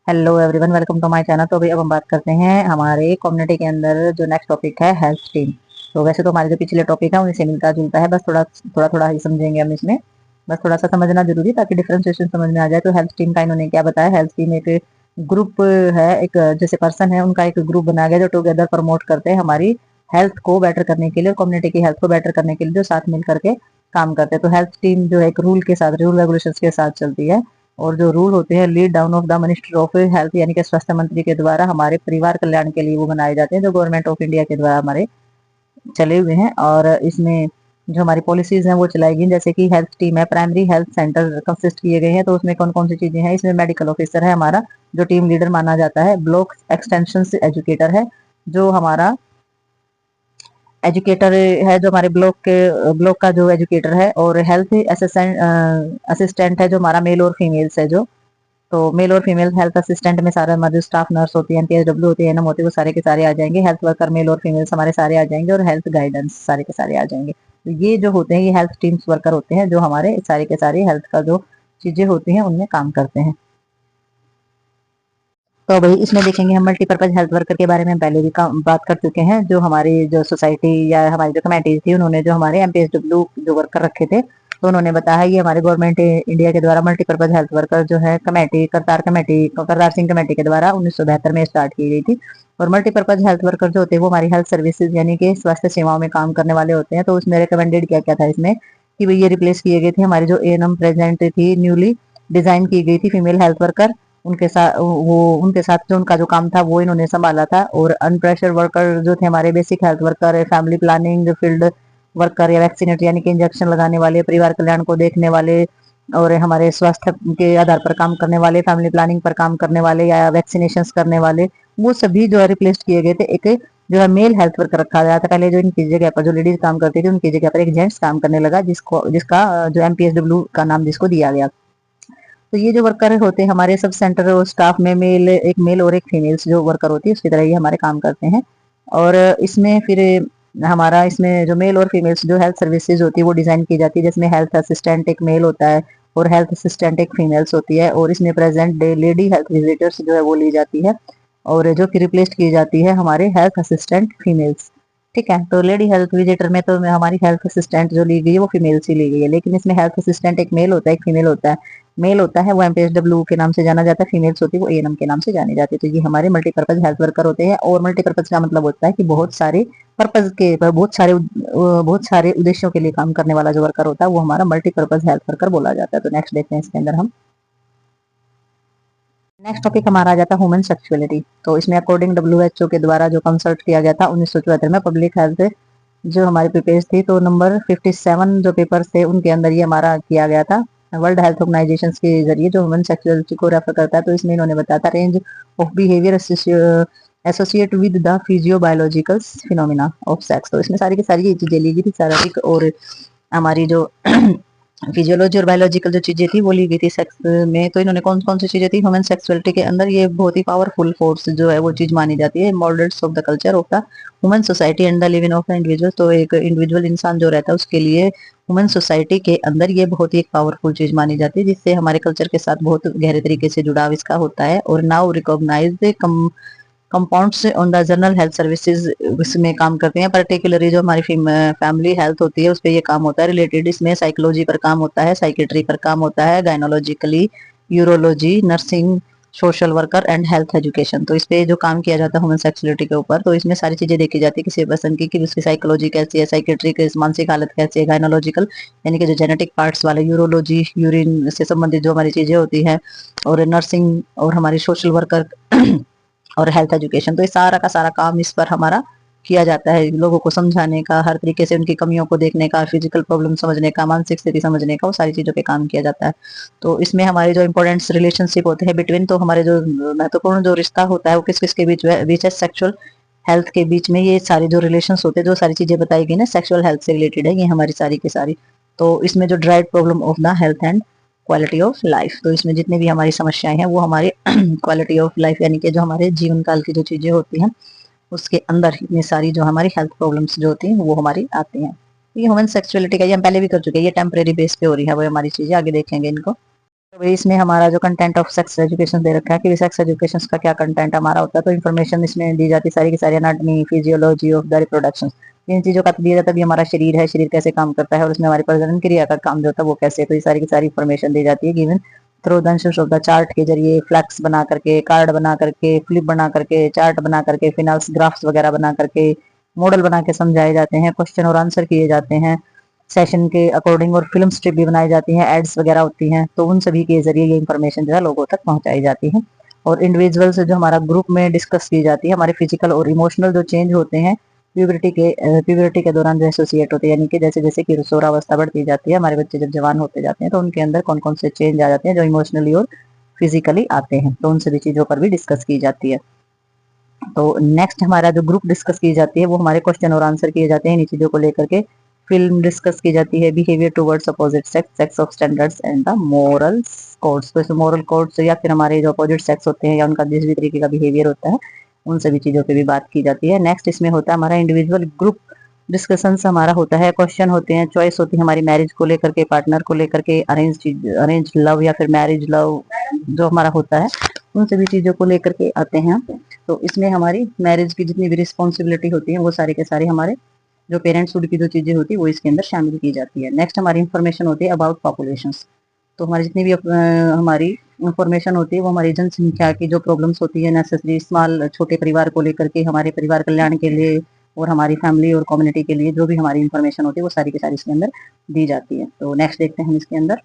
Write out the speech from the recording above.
Hello everyone, welcome to my channel. तो अभी अब हम बात करते हैं हमारे कम्युनिटी के अंदर जो नेक्स्ट टॉपिक है हेल्थ टीम। तो वैसे तो हमारे जो पिछले टॉपिक है उनसे मिलता जुलता है, बस थोड़ा थोड़ा थोड़ा ही समझेंगे हम इसमें। बस थोड़ा सा समझना जरूरी ताकि डिफरेंशिएशन समझ में आ जाए। तो हेल्थ टीम का इन्होंने क्या बताया, हेल्थ टीम एक ग्रुप है, एक जैसे पर्सन है उनका एक ग्रुप बनाया गया जो टुगेदर प्रमोट करते हैं हमारी हेल्थ को बेटर करने के लिए और कम्युनिटी की हेल्थ को बेटर करने के लिए जो साथ मिल करके काम करते हैं। तो हेल्थ टीम जो है एक रूल के साथ, रूल रेगुलेशन के साथ चलती है। और जो रूल होते हैं lead down of the minister of health, यानी कि स्वास्थ्य मंत्री के द्वारा हमारे परिवार कल्याण के लिए वो बनाए जाते हैं, जो गवर्नमेंट ऑफ इंडिया के द्वारा हमारे चले हुए हैं। और इसमें जो हमारी पॉलिसीज हैं वो चलाई गई, जैसे कि हेल्थ टीम है, प्राइमरी हेल्थ सेंटर कंसिस्ट किए गए हैं। तो उसमें कौन कौन सी चीजें हैं, इसमें मेडिकल ऑफिसर है हमारा जो टीम लीडर माना जाता है, ब्लॉक एक्सटेंशन एजुकेटर है जो हमारा एजुकेटर है, जो हमारे ब्लॉक का जो एजुकेटर है, और हेल्थ असिस्टेंट है जो हमारा मेल और फीमेल्स है। जो तो मेल और फीमेल हेल्थ असिस्टेंट में सारा हमारे जो स्टाफ नर्स होती है, एनपीएसडब्ल्यू होती है, एनएम होती है, वो सारे के सारे आ जाएंगे। हेल्थ वर्कर मेल और फीमेल हमारे सारे आ जाएंगे, और हेल्थ गाइडेंस सारे के सारे आ जाएंगे। तो ये जो होते हैं ये हेल्थ टीम्स वर्कर होते हैं जो हमारे सारे के सारे हेल्थ का जो चीजें होती हैं उनमें काम करते हैं। तो भाई इसमें देखेंगे हम मल्टीपर्पज हेल्थ वर्कर के बारे में पहले भी बात कर चुके हैं। जो हमारी जो सोसाइटी या हमारी जो कमेटी थी उन्होंने जो हमारे एमपीएसडब्ल्यू जो वर्कर रखे थे, तो उन्होंने बताया ये हमारे गवर्नमेंट इंडिया के द्वारा मल्टीपर्पज हेल्थ वर्कर जो है कमेटी करतार सिंह कमेटी के द्वारा 1972 में स्टार्ट की गई थी। और मल्टीपर्पज हेल्थ वर्कर जो होते हैं वो हमारी हेल्थ सर्विसेज यानी कि स्वास्थ्य सेवाओं में काम करने वाले होते हैं। तो उसमें रिकमेंडेड क्या क्या था इसमें कि भाई ये रिप्लेस किए गए थे हमारे जो एएनएम प्रेजेंट थी, न्यूली डिजाइन की गई थी फीमेल हेल्थ वर्कर। उनके साथ जो उनका जो काम था वो इन्होंने संभाला था। और अनप्रेशर वर्कर जो थे हमारे basic health worker, family planning field worker या वैक्सीनेटर यानी कि इंजेक्शन लगाने वाले, परिवार कल्याण को देखने वाले, और हमारे स्वास्थ्य के आधार पर काम करने वाले, फैमिली प्लानिंग पर काम करने वाले या वैक्सीनेशन करने वाले, वो सभी जो है रिप्लेस किए गए थे। एक जो है मेल हेल्थ वर्कर रखा गया था पहले, जो इनकी जगह पर जो लेडीज काम करती थी उनकी जगह पर एक जेंट्स काम करने लगा, जिसका जो एमपीएसडब्ल्यू का नाम जिसको दिया गया। तो ये जो वर्कर होते हैं हमारे सब सेंटर और स्टाफ में एक मेल और एक फीमेल्स जो वर्कर होती है उसकी तरह ये हमारे काम करते हैं। और इसमें फिर हमारा इसमें जो मेल और फीमेल्स जो हेल्थ सर्विसेज होती है वो डिजाइन की जाती है, जिसमें हेल्थ असिस्टेंट एक मेल होता है और हेल्थ असिस्टेंट एक फीमेल्स होती है। और इसमें present day lady health visitors जो है वो ली जाती है, और जो कि रिप्लेस की जाती है हमारे हेल्थ असिस्टेंट फीमेल्स। ठीक है, तो लेडी हेल्थ विजिटर में तो हमारी हेल्थ असिस्टेंट जो ली गई है वो फीमेल्स ही ली गई है, लेकिन इसमें हेल्थ असिस्टेंट एक मेल होता है एक फीमेल होता है। मेल होता है वो एमपीएसडब्ल्यू के नाम से जाना जाता है, फीमेल्स होती है वो एएनएम के नाम से जानी जाती है। तो ये हमारे मल्टीपर्पज हेल्थ वर्कर होते हैं। और मल्टीपर्पज का मतलब होता है कि बहुत सारे पर्पज के बहुत सारे उद्देश्यों के लिए काम करने वाला जो वर्कर होता है वो हमारा मल्टीपर्पज हेल्थ वर्कर बोला जाता है। तो नेक्स्ट देखते हैं इसके अंदर हम नेक्स्ट टॉपिक हमारा आ जाता है ह्यूमन सेक्सुअलिटी। तो इसमें अकॉर्डिंग डब्ल्यूएचओ के द्वारा जो कंसल्ट किया गया था 1974 में पब्लिक हेल्थ जो हमारी पेपर्स थी, तो नंबर 57 जो पेपर्स थे उनके अंदर ये हमारा किया गया था वर्ल्ड हेल्थ ऑर्गेनाइजेशन के जरिए, जो ह्यूमन सेक्सुअलिटी को रेफर करता है। तो इसमें इन्होंने बताया था range of behaviour associate with the physiobiological phenomena of sex. तो इसमें सारी की सारी ये चीजें ली गई थी शारीरिक और हमारी जो फिजियोलॉजी और बायोलॉजिकल जो चीजें थी वो ली गई थी सेक्स में। तो इन्होंने कौन कौन सी चीजें थी ह्यूमन सेक्सुअलिटी के अंदर, ये बहुत ही पावरफुल फोर्स जो है वो चीज मानी जाती है, models of the culture of the human society and the living of the individual. तो एक इंडिविजुअल इंसान जो रहता है उसके लिए ह्यूमन सोसाइटी के अंदर ये बहुत ही एक पावरफुल चीज मानी जाती है, जिससे हमारे कल्चर के साथ बहुत गहरे तरीके से जुड़ाव इसका होता है। और now recognise compounds on the general health services इसमें काम करते हैं। पर्टिकुलरली जो हमारी फैमिली हेल्थ होती है उस पर ये काम होता है रिलेटेड। इसमें साइकोलॉजी पर काम होता है, साइकेट्री पर काम होता है, gynaecologically, urology, nursing, social worker and health education. तो इस पे जो काम किया जाता है ह्यूमन सेक्सुअलिटी के ऊपर, तो इसमें सारी चीजें देखी जाती है किसी पर्सन की कि उसकी साइकोलॉजी कैसी है, साइकेट्री की मानसिक हालत कैसी है, गायनोलॉजिकल यानी कि जो जेनेटिक पार्ट्स वाले, यूरोलॉजी यूरिन से संबंधित जो हमारी चीजें होती है, और नर्सिंग और हमारी सोशल वर्कर और हेल्थ एजुकेशन। तो ये सारा का सारा काम इस पर हमारा किया जाता है, लोगों को समझाने का, हर तरीके से उनकी कमियों को देखने का, फिजिकल प्रॉब्लम समझने का, मानसिक स्थिति समझने का, वो सारी चीजों पे काम किया जाता है। तो इसमें हमारे जो इंपॉर्टेंट रिलेशनशिप होते हैं बिटवीन, तो हमारे जो महत्वपूर्ण जो रिश्ता होता है वो किस किस के बीच है, सेक्सुअल हेल्थ के बीच में ये सारे जो रिलेशन होते हैं, जो सारी चीजें बताई गई ना सेक्सुअल हेल्थ से रिलेटेड है, ये हमारी सारी की सारी। तो इसमें जो drive problem of the health and quality of life, तो इसमें जितनी भी हमारी समस्याएं हैं वो हमारी क्वालिटी ऑफ लाइफ यानी कि जो हमारे जीवन काल की जो चीजें होती हैं उसके अंदर इतनी सारी जो हमारी हेल्थ प्रॉब्लम्स जो होती हैं वो हमारी आती हैं। ये ह्यूमन सेक्सुअलिटी का ये हम पहले भी कर चुके हैं, ये टेम्परेरी बेस पे हो रही है वो हमारी चीजें, आगे देखेंगे इनको। तो इसमें हमारा जो कंटेंट ऑफ सेक्स एजुकेशन दे रखा है कि सेक्स एजुकेशन का क्या कंटेंट हमारा होता है, तो इन्फॉर्मेशन इसमें दी जाती है सारी की सारी, anatomy, physiology of the reproduction, इन चीजों का दिया जाता है। भी हमारा शरीर है, शरीर कैसे काम करता है और उसमें हमारी प्रजनन क्रिया का काम जो होता है वो कैसे, तो ये सारी की सारी इन्फॉर्मेशन दी जाती है given through the of the chart के जरिए, फ्लैक्स बना करके, कार्ड बना करके, फ्लिप बना करके, चार्ट बना करके, फिनाल्स ग्राफ्स वगैरह बना करके, मॉडल बना के समझाए जाते हैं, क्वेश्चन और आंसर किए जाते हैं सेशन के अकॉर्डिंग, और फिल्म स्ट्रिप भी बनाई जाती हैं, एड्स वगैरह होती हैं, तो उन सभी के जरिए ये इन्फॉर्मेशन जो है लोगों तक पहुंचाई जाती है। और इंडिविजुअल से जो हमारा ग्रुप में डिस्कस की जाती है, हमारे फिजिकल और इमोशनल जो चेंज होते हैं प्यूबरिटी के दौरान जो एसोसिएट होते हैं, यानी कि जैसे जैसे कि किशोरावस्था बढ़ती जाती है, हमारे बच्चे जब जवान होते जाते हैं तो उनके अंदर कौन कौन से चेंज आ जाते हैं जो इमोशनली और फिजिकली आते हैं, तो उन सभी चीजों पर भी डिस्कस की जाती है। तो नेक्स्ट हमारा जो ग्रुप डिस्कस की जाती है वो हमारे क्वेश्चन और आंसर किए जाते हैं इन चीजों को लेकर के। फिल्म डिस्कस की जाती है behaviour towards opposite sex, sex of standards and the moral codes, तो इसमें मोरल कोड्स या फिर हमारे जो अपोजिट सेक्स होते हैं या उनका जिस भी तरीके का बिहेवियर होता है उन सभी चीजों की भी बात की जाती है। नेक्स्ट इसमें होता है हमारा इंडिविजुअल ग्रुप डिस्कशन हमारा होता है, क्वेश्चन होते हैं, चॉइस होती है हमारी मैरिज को लेकर के, पार्टनर को लेकर के, अरेंज लव या फिर मैरिज लव जो हमारा होता है उन सभी चीजों को लेकर के आते हैं। तो इसमें हमारी मैरिज की जितनी भी रिस्पॉन्सिबिलिटी होती है वो सारे के सारे हमारे जो पेरेंट्सहुड की जो चीजें होती है वो इसके अंदर शामिल की जाती है। नेक्स्ट हमारी इंफॉर्मेशन होती है अबाउट पॉपुलेशन, तो हमारी जितनी भी हमारी इंफॉर्मेशन होती है वो हमारी जनसंख्या की जो प्रॉब्लम्स होती है नेसेसरी स्मॉल छोटे परिवार को लेकर के, हमारे परिवार कल्याण के लिए और हमारी फैमिली और कम्युनिटी के लिए जो भी हमारी इंफॉर्मेशन होती है वो सारी की सारी इसके अंदर दी जाती है। तो नेक्स्ट देखते हैं हम इसके अंदर